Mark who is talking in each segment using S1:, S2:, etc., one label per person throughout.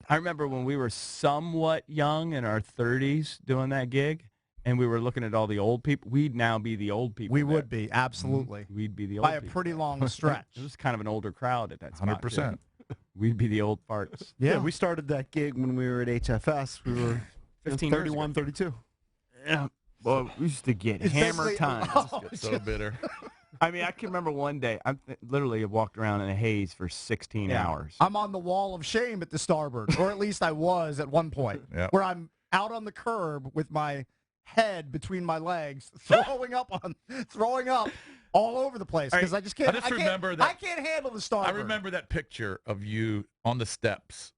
S1: I remember when we were somewhat young in our 30s doing that gig, and we were looking at all the old people. We'd now be the old people.
S2: We
S1: there.
S2: would be, absolutely.
S1: We'd be the old
S2: By a
S1: people
S2: pretty
S1: there.
S2: long stretch.
S1: It was kind of an older crowd at that spot.
S3: 100%.
S1: Too. We'd be the old farts.
S4: Yeah, we started that gig when we were at HFS. We were
S1: 15
S4: 31, 32.
S1: Yeah. Well, we used to get
S2: It's
S1: hammer
S2: basically-
S1: time.
S3: So bitter.
S1: I mean, I can remember one day, I literally have walked around in a haze for 16 hours.
S2: I'm on the wall of shame at the starboard, or at least I was at one point, where I'm out on the curb with my head between my legs, throwing up all over the place because I just can't.
S3: I remember that.
S2: I can't handle the starboard.
S3: I remember that picture of you on the steps,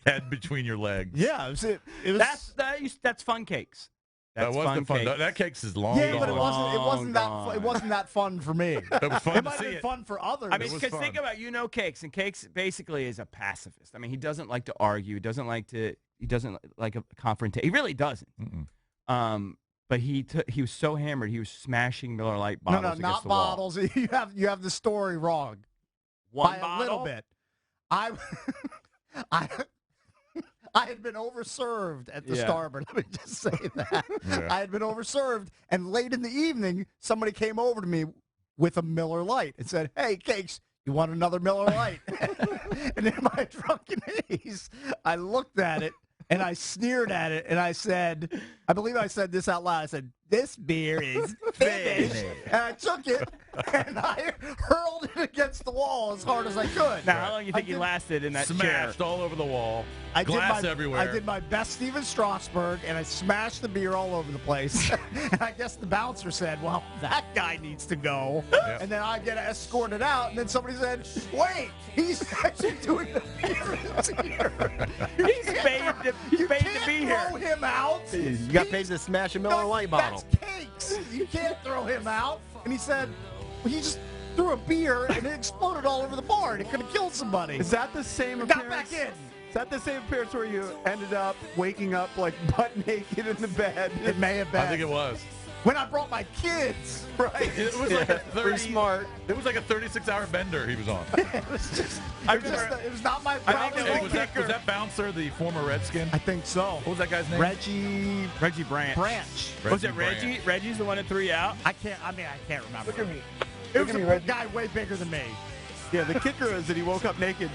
S3: head between your legs.
S2: Yeah, it was.
S1: That's Fun Cakes.
S3: That was the fun. That cakes is long
S2: Yeah,
S3: gone.
S2: but it wasn't that fun for me.
S3: It was fun
S2: It
S3: to
S2: might have
S3: see
S2: been
S3: it.
S2: fun for others.
S1: I mean, because think about Cakes, and Cakes basically is a pacifist. I mean, he doesn't like to argue. He doesn't like a confrontation. He really doesn't. But he was so hammered, he was smashing Miller Lite bottles
S2: No,
S1: against
S2: not
S1: the wall.
S2: bottles. You have the story wrong.
S1: One
S2: by
S1: bottle?
S2: a little bit. I had been overserved at the starboard. Let me just say that.
S3: Yeah.
S2: I had been overserved, and late in the evening, somebody came over to me with a Miller Lite and said, "Hey, Cakes, you want another Miller Lite?" And in my drunken haze, I looked at it, and I sneered at it, and I said, I believe I said this out loud. I said, "This beer is finished." And I took it, and I hurled it against the wall as hard as I could.
S1: Now, how long do you think you lasted in that chair?
S3: Smashed all over the wall. Glass everywhere.
S2: I did my best Steven Strasberg, and I smashed the beer all over the place. And I guess the bouncer said, "Well, that guy needs to go."
S3: Yep.
S2: And then I get escorted out, and then somebody said, "Wait, he's actually doing the beer here."
S1: He's paid to be here.
S2: Throw him out.
S4: You got paid to smash a Miller Lite bottle.
S2: That's Cakes. You can't throw him out. And he said, well, he just threw a beer, and it exploded all over the bar, and it could have killed somebody.
S4: Is that the same
S2: Got
S4: appearance?
S2: back in.
S4: Is that the same appearance where you ended up waking up like butt naked in the bed?
S2: It may have been.
S3: I think it was.
S2: When I brought my kids.
S4: Right.
S3: It was like a 30,
S4: pretty smart.
S3: It was like a 36-hour bender he was on.
S2: It was just, it was not my problem.
S3: Hey, was that bouncer the former Redskin?
S2: I think so.
S3: What was that guy's name?
S1: Reggie Branch. Was it Reggie?
S3: Branch.
S1: Reggie's the one that threw you out?
S2: I can't remember.
S4: Look at me.
S2: It
S4: Look
S2: was
S4: at me,
S2: a
S4: Reggie.
S2: guy way bigger than me.
S4: Yeah, the kicker is that he woke up naked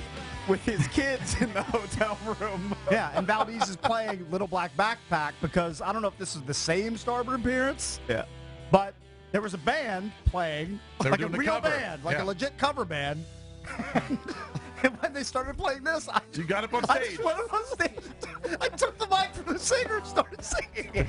S4: with his kids in the hotel room.
S2: Yeah, and Valdez is playing Little Black Backpack because I don't know if this is the same Starboard appearance.
S4: Yeah.
S2: But there was a band playing,
S3: They were
S2: like a
S3: doing the
S2: real
S3: cover.
S2: band, like
S3: Yeah.
S2: a legit cover band. And when they started playing this,
S3: You got up on
S2: I
S3: stage.
S2: just went up on stage. I took the mic from the singer and started singing.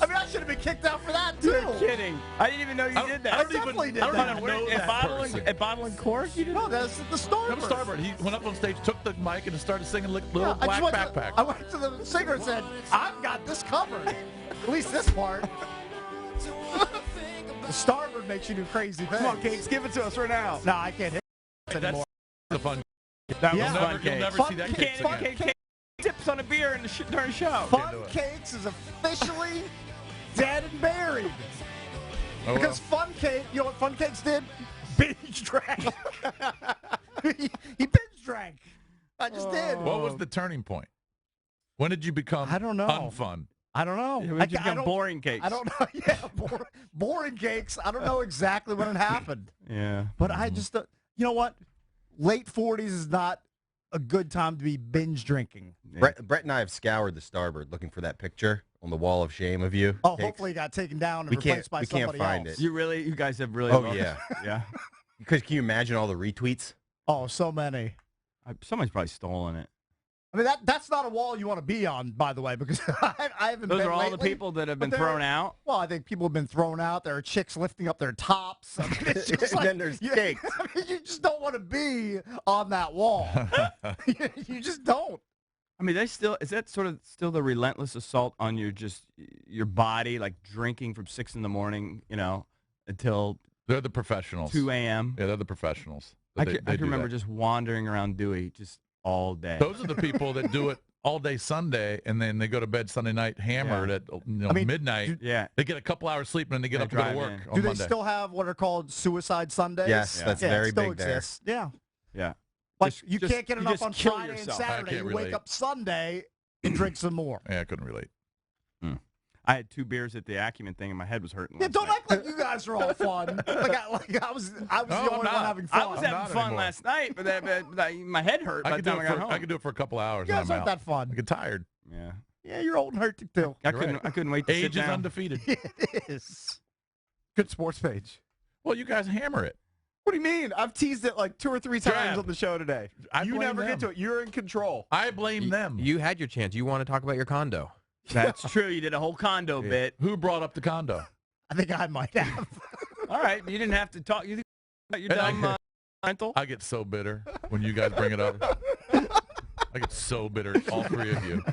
S2: I mean, I should have been kicked out for that, too.
S1: You're kidding. I didn't even know you did that.
S3: I don't
S2: definitely
S3: even,
S2: did
S3: I don't
S2: that.
S3: even know
S1: At
S3: that
S1: bottling,
S3: person.
S1: at bottling cork, you did
S2: No, that's the Starboard.
S3: From Starboard, he went up on stage, took the mic, and started singing Little
S2: Yeah, I
S3: Black
S2: just went
S3: Backpack.
S2: I went to the singer and said, "I've got this covered." At least this part. The Starboard makes you do crazy things.
S4: Come on, Cakes, give it to us right now.
S2: No, I can't hit it
S3: That's
S2: anymore.
S3: the fun.
S1: That
S2: Yeah.
S1: was
S3: You'll
S1: fun,
S3: never, you'll
S1: Cakes.
S3: never
S2: Fun
S3: see that
S2: Cakes.
S3: Cakes
S2: Fun
S3: again.
S2: Cakes.
S1: Tips on a beer during the show.
S2: Fun
S3: do it.
S2: Cakes is officially dead and buried.
S3: Oh,
S2: Because Fun Cake, you know what Fun Cakes did? Binge drank. he binge drank. I just did.
S3: What was the turning point? When did you become
S2: I don't know.
S3: unfun?
S2: I don't know.
S1: When did you become
S2: don't-
S1: boring Cakes?
S2: I don't know. Yeah, boring Cakes. I don't know exactly when it happened.
S1: Yeah.
S2: But I just, you know what? Late 40s is not a good time to be binge drinking.
S5: Brett and I have scoured the Starboard looking for that picture on the wall of shame of you.
S2: Oh,
S5: Cakes.
S2: hopefully it got taken down and
S5: We
S2: replaced by
S5: we can't
S2: somebody
S5: find
S2: else.
S5: it.
S1: You guys have really.
S5: Oh,
S1: loved
S5: yeah.
S1: it. Yeah.
S5: Because can you imagine all the retweets?
S2: Oh, so many.
S1: Somebody's probably stolen it.
S2: I mean, that's not a wall you want to be on, by the way, because I haven't
S1: Those
S2: been
S1: are all
S2: lately,
S1: the people that have
S2: but
S1: been
S2: there-
S1: thrown out.
S2: Well, I think people have been thrown out. There are chicks lifting up their tops. I mean, it's just
S5: And
S2: like,
S5: then there's Cakes.
S2: I mean, you just don't want to be on that wall. You just don't.
S1: I mean, is that sort of still the relentless assault on your body, like drinking from 6 in the morning, until
S3: They're the professionals.
S1: 2 a.m.
S3: Yeah, they're the professionals.
S1: I
S3: They
S1: can
S3: do
S1: remember
S3: that.
S1: just wandering around Dewey just all day.
S3: Those are the people that do it all day Sunday, and then they go to bed Sunday night hammered at midnight.
S1: Yeah.
S3: They get a couple hours sleep, and then they get
S1: They
S3: up to go to
S1: drive
S3: work
S1: in.
S3: on
S2: Do they
S3: Monday.
S2: still have what are called suicide Sundays?
S5: Yes, that's
S2: Yeah,
S5: very
S2: it still
S5: big there.
S2: exists. Yeah.
S1: Yeah.
S2: Like
S1: Just-
S2: you
S1: just-
S2: can't get
S1: you
S2: enough
S1: just
S2: on
S1: kill
S2: Friday and
S1: yourself.
S3: I
S2: Saturday.
S3: can't
S2: You wake
S3: relate.
S2: up Sunday and drink some more.
S3: Yeah, I couldn't relate.
S1: I had 2 beers at the Acumen thing, and my head was hurting.
S2: Yeah,
S1: last
S2: don't
S1: night.
S2: act like you guys are all fun. I was
S3: No,
S2: the
S3: I'm
S2: only one
S3: not.
S2: having fun.
S1: I was
S3: I'm
S1: having
S3: not
S1: fun
S3: anymore.
S1: last night, but my head hurt by
S3: I
S1: the
S3: could do
S1: time
S3: it
S1: I got
S3: for
S1: home.
S3: I could do it for a couple hours.
S2: You guys
S3: and I'm
S2: aren't
S3: out.
S2: that fun.
S3: I get tired.
S1: Yeah.
S2: Yeah, you're old and hurt too.
S1: I
S3: You're
S1: couldn't.
S3: right.
S1: I couldn't wait to
S3: Age
S1: sit
S3: is
S1: down.
S3: undefeated.
S2: It is.
S4: Good sports page.
S3: Well, you guys hammer it.
S4: What do you mean? I've teased it like 2 or 3 times
S3: Trav,
S4: on the show today.
S3: I
S4: You
S3: blame
S4: never get
S3: them.
S4: to it. You're in control.
S3: I blame them.
S6: You had your chance. You want to talk about your condo.
S1: That's true. You did a whole condo bit.
S3: Who brought up the condo?
S2: I think I might have.
S1: All right, you didn't have to talk. You about your dumb rental.
S3: I get so bitter when you guys bring it up. I get so bitter, all 3 of you.